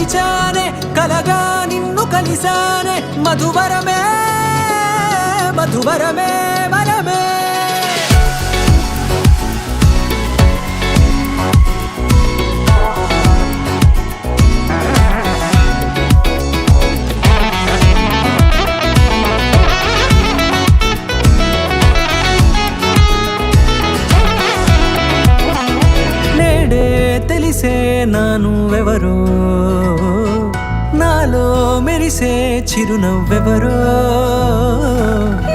మరిచానే కలగా నిన్ను కలిసానే మధువరమే మధువరమే వరమే తెలిసే నానువెవరో నాలో మెరిసే చిరునవ్వెవరో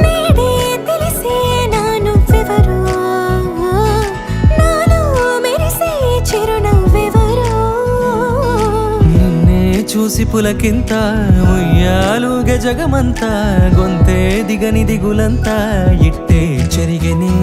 నేడే తెలిసే నానువెవరో నాలో మెరిసే చిరునవ్వెవరో నిన్నే చూసి పులకింత ఉయ్యాలుగ జగమంతా గొంతే దిగని దిగులంతా ఇట్టే చెరిగనే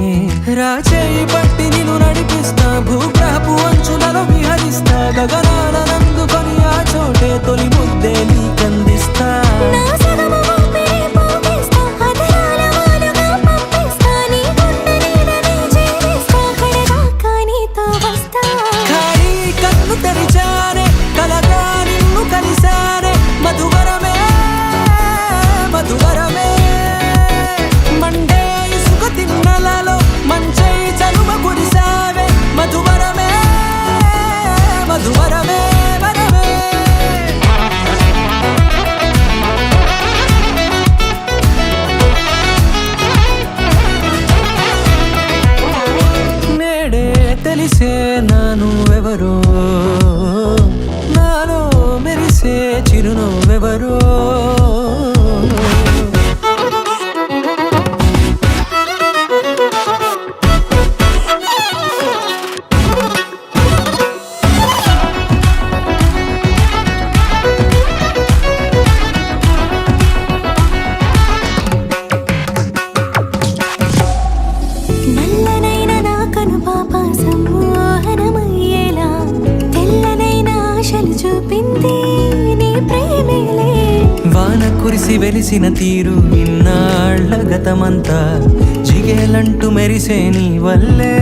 రాచేయి పట్టి నిన్ను నడిపిస్తా భూగ్రహపు అంచులలో విహరిస్తా గగనానందుకొని ఆ చోటే తొలి ముద్దే నీకందిస్తా నా సగము ఊపిరి పోగేస్తా అదరాల వాలుగా పంపిస్తా నీ గుండె నీడనే జీవిస్తా కడదాకా నీతో వస్తా ఖాళీ కన్ను తెరిచానే కలగా నిన్ను కలిసానే మధువరమే మధువరమే మండే ఇసుక తిన్నలలో మంచై చలువ కురిసావే మధువరమే మధువరమే వరమే నేడే తెలిసే నానువెవరో నాలో మెరిసే చిరునవ్వెవరో నల్లనైన నా కనుపాప సమ్మోహనమయ్యేలా తెల్లనైన ఆశలు చూపింది నీ ప్రేమేలే వాన కురిసి వెలిసిన తీరు ఇన్నాళ్ల గతమంతా జిగేలంటూ మెరిసే నీ వల్లే